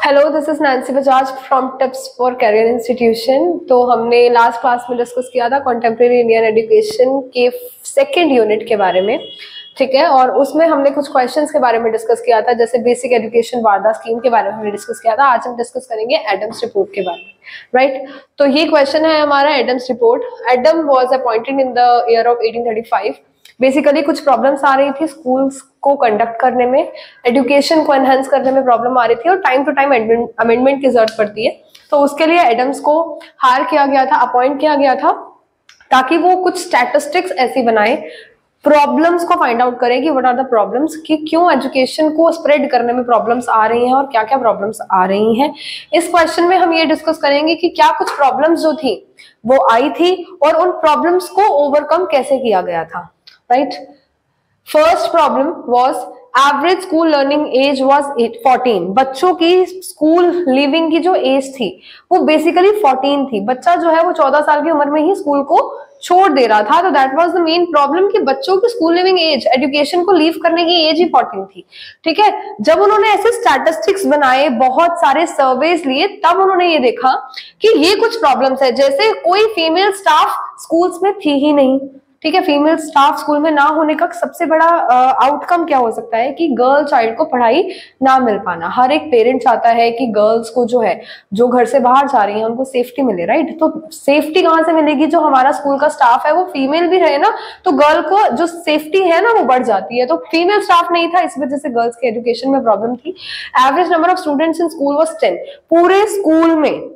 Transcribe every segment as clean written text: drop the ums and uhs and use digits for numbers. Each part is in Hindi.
Hello, this is Nancy Bajaj from tips for career institution. तो हमने लास्ट क्लास में डिस्कस किया था कॉन्टेम्प्रेरी इंडियन एजुकेशन के सेकेंड यूनिट के बारे में, ठीक है। और उसमें हमने कुछ क्वेश्चंस के बारे में डिस्कस किया था, जैसे बेसिक एजुकेशन वार्डा स्कीम के बारे में हमने डिस्कस किया था। आज हम डिस्कस करेंगे एडम्स रिपोर्ट के बारे में, राइट। तो ये क्वेश्चन है हमारा Adams report. Adam was appointed in the year of 1835। Basically कुछ प्रॉब्लम्स आ रही थी स्कूल्स को कंडक्ट करने में, एजुकेशन को एनहांस करने में प्रॉब्लम आ रही थी, और टाइम टू टाइम अमेंडमेंट की जरूरत पड़ती है। तो उसके लिए एडम्स को हायर किया गया था, अपॉइंट किया गया था, ताकि वो कुछ स्टैटिस्टिक्स ऐसी बनाए, प्रॉब्लम्स को फाइंड आउट करें कि व्हाट आर द प्रॉब्लम्स, कि क्यों एजुकेशन को स्प्रेड करने में प्रॉब्लम्स आ रही हैं और क्या क्या प्रॉब्लम्स आ रही हैं। इस क्वेश्चन में हम ये डिस्कस करेंगे कि क्या कुछ प्रॉब्लम्स जो थी वो आई थी और उन प्रॉब्लम्स को ओवरकम कैसे किया गया था, right. First problem was average school learning age was 14। बच्चों की स्कूल लिविंग की जो एज थी वो बेसिकली 14 थी। बच्चा जो है वो 14 साल की उम्र में ही स्कूल को छोड़ दे रहा था। तो that was the main problem कि बच्चों की स्कूल लिविंग एज, एजुकेशन को लीव करने की एज ही 14 थी, ठीक है। जब उन्होंने ऐसे स्टैटिस्टिक्स बनाए, बहुत सारे सर्वेस लिए, तब उन्होंने ये देखा कि ये कुछ प्रॉब्लम्स है। जैसे कोई फीमेल स्टाफ स्कूल्स में थी ही नहीं, ठीक है। फीमेल स्टाफ स्कूल में ना होने का सबसे बड़ा आउटकम क्या हो सकता है कि गर्ल चाइल्ड को पढ़ाई ना मिल पाना। हर एक पेरेंट चाहता है कि गर्ल्स को जो है, जो घर से बाहर जा रही है, उनको सेफ्टी मिले, राइट। तो सेफ्टी कहाँ से मिलेगी? जो हमारा स्कूल का स्टाफ है वो फीमेल भी रहे ना, तो गर्ल को जो सेफ्टी है ना वो बढ़ जाती है। तो फीमेल स्टाफ नहीं था, इस वजह से गर्ल्स के एजुकेशन में प्रॉब्लम थी। Average number of students in school was 10। पूरे स्कूल में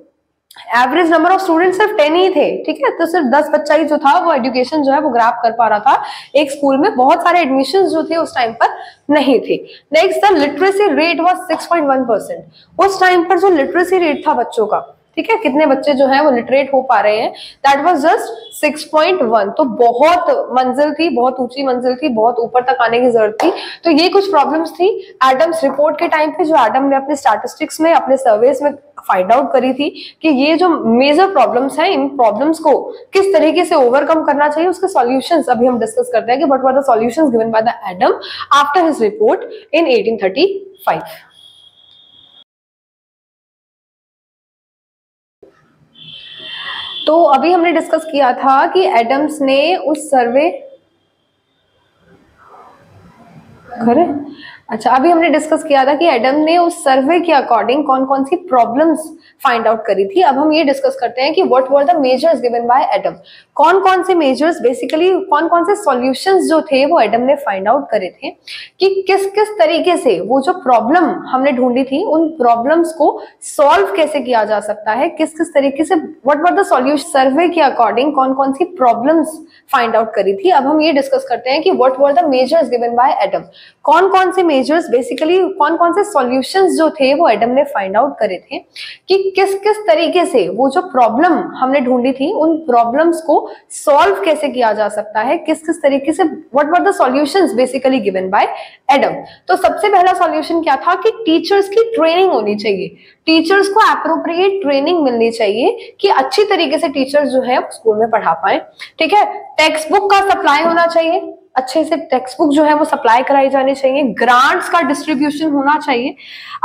एवरेज नंबर ऑफ स्टूडेंट्स सिर्फ 10 ही थे, ठीक है। तो सिर्फ 10 बच्चा ही जो था वो एजुकेशन जो है वो ग्रैब कर पा रहा था एक स्कूल में। बहुत सारे एडमिशंस जो थे उस टाइम पर नहीं थे। Next, the literacy rate was 6.1%। उस टाइम पर जो लिटरेसी रेट था बच्चों का, ठीक है, कितने बच्चे जो है वो लिटरेट हो पा रहे हैं, दैट वाज जस्ट 6.1। तो बहुत मंजिल थी, बहुत ऊंची मंजिल थी, बहुत ऊपर तक आने की जरूरत थी। तो ये कुछ प्रॉब्लम्स थी एडम्स रिपोर्ट के टाइम पे, जो एडम ने अपने स्टैटिस्टिक्स में, अपने सर्वेस में फाइंड आउट करी थी कि ये जो मेजर प्रॉब्लम्स हैं, इन प्रॉब्लम्स को किस तरीके से ओवरकम करना चाहिए। उसके सॉल्यूशंस अभी हम डिस्कस करते हैं कि what were the solutions given by the Adam after his report इन 1835। तो अभी हमने डिस्कस किया था कि एडम्स ने उस सर्वे अभी हमने डिस्कस किया था कि एडम ने उस सर्वे के अकॉर्डिंग कौन कौन सी प्रॉब्लम्स फाइंड आउट करी थी। अब हम ये डिस्कस करते हैं कि what were the measures given by Adam. कौन कौन से मेजर्स, बेसिकली कौन कौन से सॉल्यूशंस जो थे वो एडम ने फाइंड आउट करे थे, कि किस किस तरीके से वो जो प्रॉब्लम हमने ढूंढी थी उन प्रॉब्लम्स को सॉल्व कैसे किया जा सकता है, किस किस तरीके से, व्हाट वर द सॉल्यूशन। सर्वे के अकॉर्डिंग कौन कौन सी प्रॉब्लम्स फाइंड आउट करी थी। अब हम ये डिस्कस करते हैं कि what were the measures given by Adam. कौन कौन से मेजर्स, बेसिकली कौन कौन से सॉल्यूशंस जो थे वो एडम ने फाइंड आउट करे थे, कि किस किस तरीके से वो जो प्रॉब्लम हमने ढूंढी थी उन प्रॉब्लम्स को सॉल्व कैसे किया जा सकता है, किस किस तरीके से, what were the solutions basically given by Adam. तो सबसे पहला सॉल्यूशन क्या था कि टीचर्स की ट्रेनिंग होनी चाहिए। टीचर्स को एप्रोप्रिएट ट्रेनिंग मिलनी चाहिए कि अच्छी तरीके से टीचर्स जो है स्कूल में पढ़ा पाए, ठीक है। टेक्स्ट बुक का सप्लाई होना चाहिए, अच्छे से टेक्स्ट बुक जो है वो सप्लाई कराई जानी चाहिए। ग्रांट्स का डिस्ट्रीब्यूशन होना चाहिए।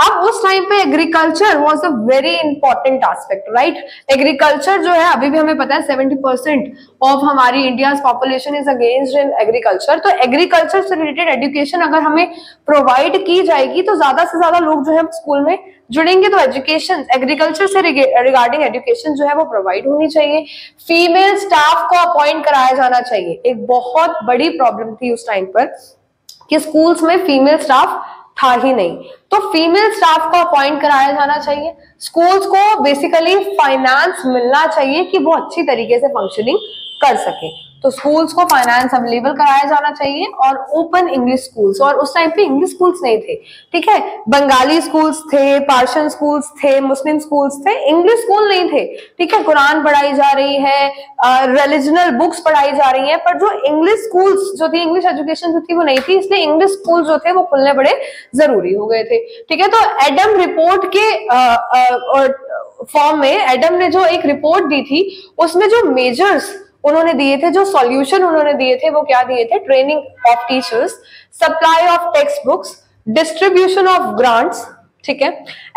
अब उस टाइम पे agriculture was a very important aspect, right. Agriculture जो है, अभी भी हमें पता है 70% ऑफ हमारी India population is against in agriculture. तो एग्रीकल्चर से रिलेटेड एजुकेशन अगर हमें प्रोवाइड की जाएगी तो ज्यादा से ज्यादा लोग जो है स्कूल में जुड़ेंगे। तो एजुकेशन, एग्रीकल्चर से रिगार्डिंग एजुकेशन जो है वो प्रोवाइड होनी चाहिए। फीमेल स्टाफ को अपॉइंट कराया जाना चाहिए। एक बहुत बड़ी प्रॉब्लम थी उस टाइम पर कि स्कूल्स में फीमेल स्टाफ था ही नहीं, तो फीमेल स्टाफ को अपॉइंट कराया जाना चाहिए। स्कूल्स को बेसिकली फाइनेंस मिलना चाहिए कि वो अच्छी तरीके से फंक्शनिंग कर सके। तो स्कूल्स को फाइनेंस अवेलेबल कराया जाना चाहिए। और ओपन इंग्लिश स्कूल्स, और उस टाइम पे इंग्लिश स्कूल्स नहीं थे, ठीक है। बंगाली स्कूल्स थे, पार्शियन स्कूल्स थे, मुस्लिम स्कूल्स थे, इंग्लिश स्कूल नहीं थे, ठीक है। कुरान पढ़ाई जा रही है, रिलीजनल बुक्स पढ़ाई जा रही है, पर जो इंग्लिश स्कूल्स जो थी, इंग्लिश एजुकेशन जो थी वो नहीं थी, इसलिए इंग्लिश स्कूल जो थे वो खुलने बड़े जरूरी हो गए थे, ठीक है। तो एडम रिपोर्ट के फॉर्म में एडम ने जो एक रिपोर्ट दी थी उसमें जो मेजर्स उन्होंने दिए थे, जो सॉल्यूशन उन्होंने दिए थे, वो क्या दिए थे? Training of teachers, supply of text books, distribution of grants, ठीक है।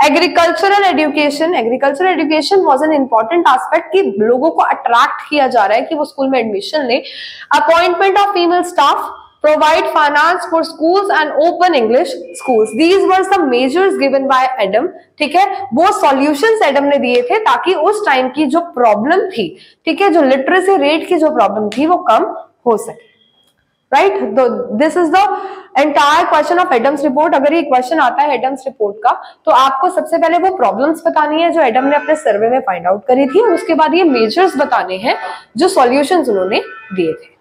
Agricultural education was an important aspect कि लोगों को अट्रैक्ट किया जा रहा है कि वो स्कूल में एडमिशन ले। Appointment of female staff, provide finance for schools and open English schools. These were some measures given by Adam. ठीक है, वो solutions एडम ने दिए थे ताकि उस टाइम की जो प्रॉब्लम थी, ठीक है, जो लिटरेसी रेट की जो प्रॉब्लम थी वो कम हो सके। Right, this is the entire question of Adams report. अगर ये क्वेश्चन आता है एडम्स रिपोर्ट का तो आपको सबसे पहले वो प्रॉब्लम्स बतानी है जो एडम ने अपने सर्वे में फाइंड आउट करी थी, और उसके बाद ये मेजर्स बताने हैं जो सॉल्यूशंस उन्होंने दिए थे।